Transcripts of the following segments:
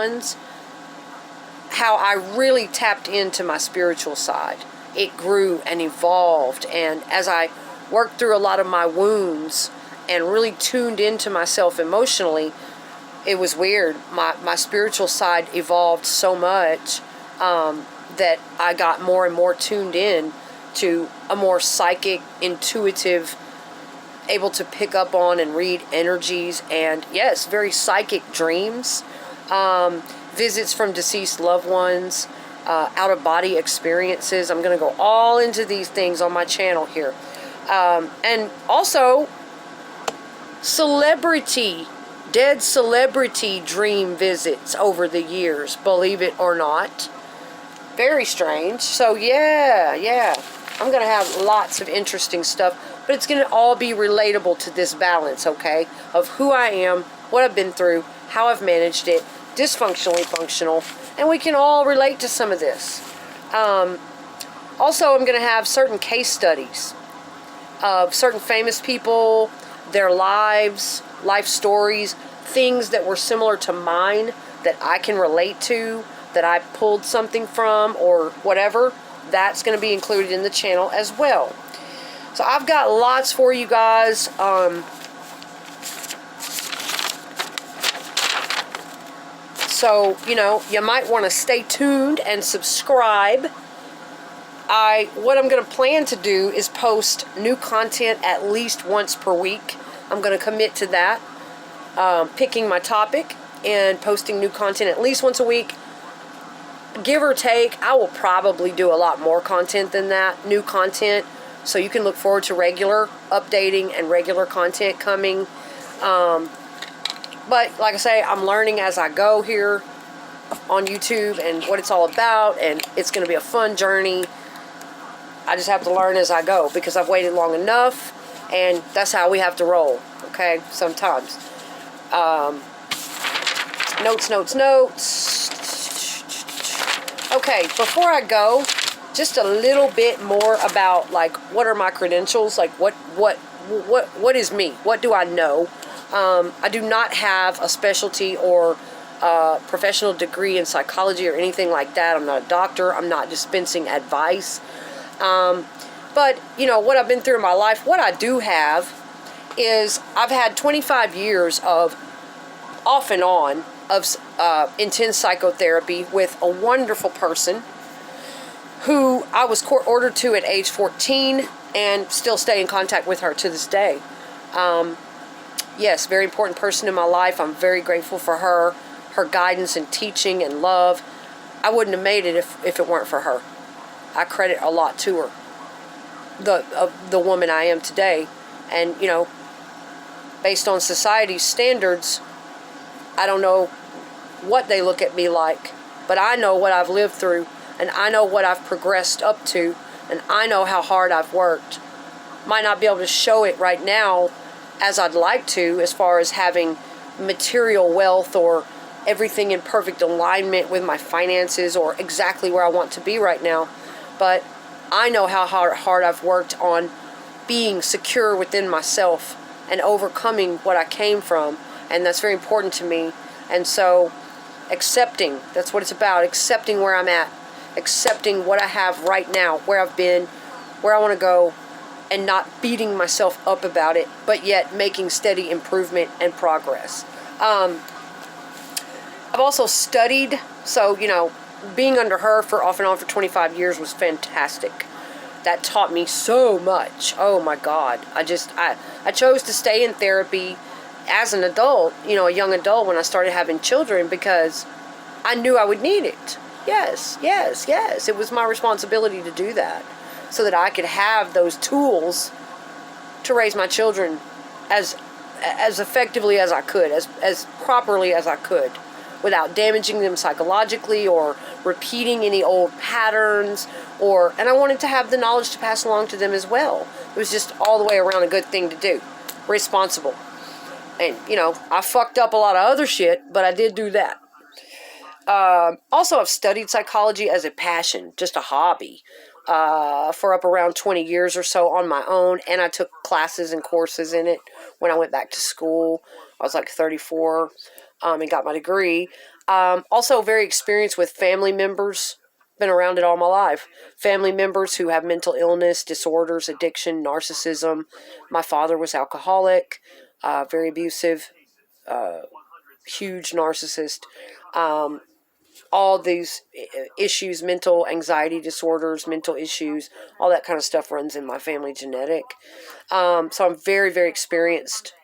ones, how I really tapped into my spiritual side. It grew and evolved, and as I worked through a lot of my wounds and really tuned into myself emotionally, it was weird. My spiritual side evolved so much that I got more and more tuned in to a more psychic, intuitive, able to pick up on and read energies, and yes, very psychic dreams, visits from deceased loved ones, out-of-body experiences. I'm going to go all into these things on my channel here. And also, dead celebrity dream visits over the years, believe it or not. Very strange. So yeah, I'm going to have lots of interesting stuff, but it's going to all be relatable to this balance, okay, of who I am, what I've been through, how I've managed it, dysfunctionally functional, and we can all relate to some of this. Also, I'm going to have certain case studies of certain famous people, their lives, life stories, things that were similar to mine that I can relate to, that I pulled something from or whatever. That's going to be included in the channel as well. So I've got lots for you guys. So, you might want to stay tuned and subscribe. What I'm going to plan to do is post new content at least once per week. I'm going to commit to that. Picking my topic and posting new content at least once a week. Give or take, I will probably do a lot more content than that, new content. So you can look forward to regular updating and regular content coming. But like I say, I'm learning as I go here on YouTube and what it's all about. And it's going to be a fun journey. I just have to learn as I go because I've waited long enough. And that's how we have to roll, okay, sometimes. Notes. Okay, before I go, just a little bit more about, like, what are my credentials? Like, what is me? What do I know? I do not have a specialty or professional degree in psychology or anything like that. I'm not a doctor. I'm not dispensing advice. But, what I've been through in my life, what I do have is I've had 25 years of off and on of intense psychotherapy with a wonderful person who I was court-ordered to at age 14 and still stay in contact with her to this day. Yes, very important person in my life. I'm very grateful for her guidance and teaching and love. I wouldn't have made it if it weren't for her. I credit a lot to her, the woman I am today. And, based on society's standards, I don't know what they look at me like, but I know what I've lived through, and I know what I've progressed up to, and I know how hard I've worked. Might not be able to show it right now as I'd like to, as far as having material wealth or everything in perfect alignment with my finances or exactly where I want to be right now, but I know how hard I've worked on being secure within myself and overcoming what I came from, and that's very important to me. And so accepting, that's what it's about, accepting where I'm at, accepting what I have right now, where I've been, where I want to go, and not beating myself up about it, but yet making steady improvement and progress. I've also studied, so, being under her for off and on for 25 years was fantastic. That taught me so much. Oh my God. I chose to stay in therapy as an adult, a young adult, when I started having children, because I knew I would need it. Yes. It was my responsibility to do that so that I could have those tools to raise my children as effectively as I could, as properly as I could, without damaging them psychologically or repeating any old patterns, and I wanted to have the knowledge to pass along to them as well. It was just all the way around a good thing to do. Responsible. And, I fucked up a lot of other shit, but I did do that. Also, I've studied psychology as a passion, just a hobby, for up around 20 years or so on my own, and I took classes and courses in it when I went back to school. I was like 34, and got my degree. Also very experienced with family members. Been around it all my life. Family members who have mental illness, disorders, addiction, narcissism. My father was alcoholic, very abusive, huge narcissist. Um, all these issues, mental anxiety disorders, mental issues, all that kind of stuff runs in my family genetic. So I'm very, very experienced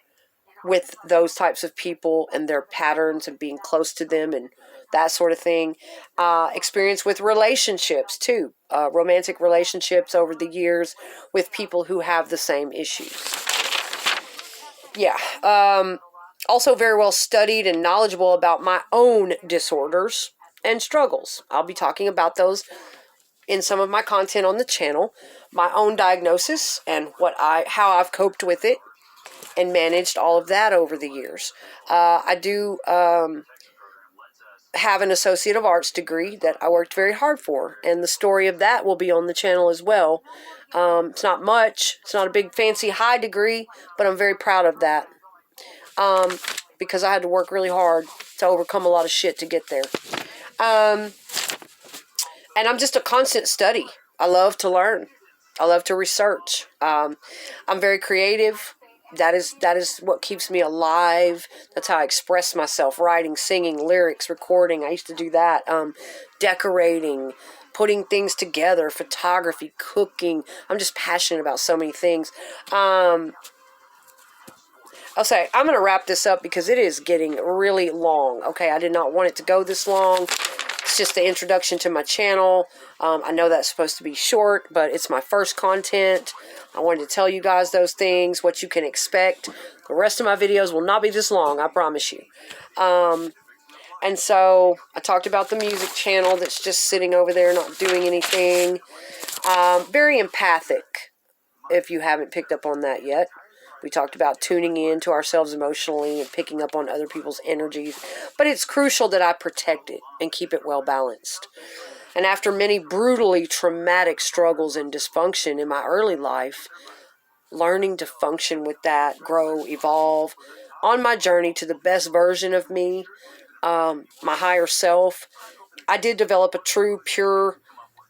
with those types of people and their patterns and being close to them and that sort of thing. Experience with relationships too, romantic relationships over the years with people who have the same issues. Yeah. Also very well studied and knowledgeable about my own disorders and struggles. I'll be talking about those in some of my content on the channel, my own diagnosis and how I've coped with it and managed all of that over the years. I do have an Associate of Arts degree that I worked very hard for, and the story of that will be on the channel as well. It's not much. It's not a big fancy high degree, but I'm very proud of that because I had to work really hard to overcome a lot of shit to get there. And I'm just a constant study. I love to learn. I love to research. I'm very creative. That is what keeps me alive. That's how I express myself. Writing, singing, lyrics, recording. I used to do that. Decorating, putting things together, photography, cooking. I'm just passionate about so many things. I'll say, I'm going to wrap this up because it is getting really long. Okay, I did not want it to go this long. It's just the introduction to my channel. I know that's supposed to be short, but it's my first content. I wanted to tell you guys those things, what you can expect. The rest of my videos will not be this long, I promise you. And so I talked about the music channel that's just sitting over there not doing anything. Very empathic, if you haven't picked up on that yet. We talked about tuning in to ourselves emotionally and picking up on other people's energies. But it's crucial that I protect it and keep it well balanced. And after many brutally traumatic struggles and dysfunction in my early life, learning to function with that, grow, evolve, on my journey to the best version of me, my higher self, I did develop a true, pure,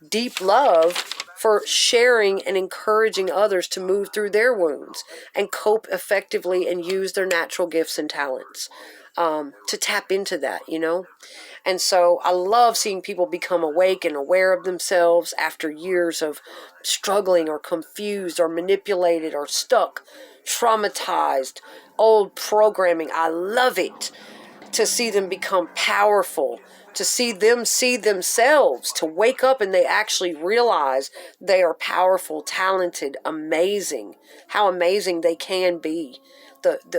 deep love for sharing and encouraging others to move through their wounds and cope effectively and use their natural gifts and talents, to tap into that, you know? And so I love seeing people become awake and aware of themselves after years of struggling or confused or manipulated or stuck, traumatized, old programming. I love it to see them become powerful, to see them see themselves, to wake up and they actually realize they are powerful, talented, amazing, how amazing they can be,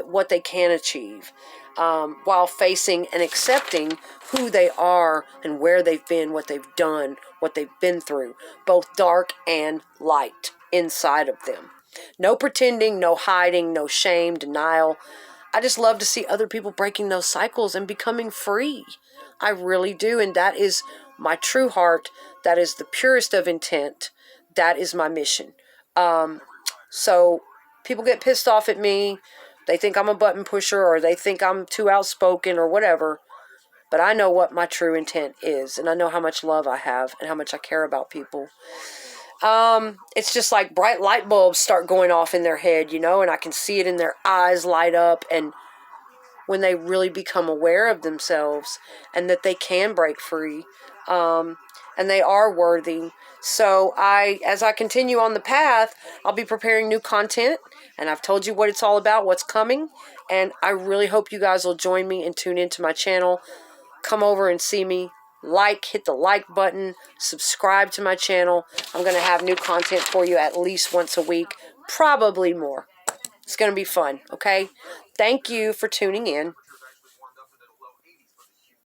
what they can achieve, while facing and accepting who they are and where they've been, what they've done, what they've been through, both dark and light inside of them. No pretending, no hiding, no shame, denial. I just love to see other people breaking those cycles and becoming free. I really do. And that is my true heart. That is the purest of intent. That is my mission. So people get pissed off at me. They think I'm a button pusher or they think I'm too outspoken or whatever. But I know what my true intent is. And I know how much love I have and how much I care about people. It's just like bright light bulbs start going off in their head, you know, and I can see it in their eyes light up. And when they really become aware of themselves and that they can break free, and they are worthy. So as I continue on the path, I'll be preparing new content, and I've told you what it's all about, what's coming, and I really hope you guys will join me and tune into my channel. Come over and see me. Hit the like button, subscribe to my channel. I'm going to have new content for you at least once a week, probably more. It's going to be fun, okay? Thank you for tuning in.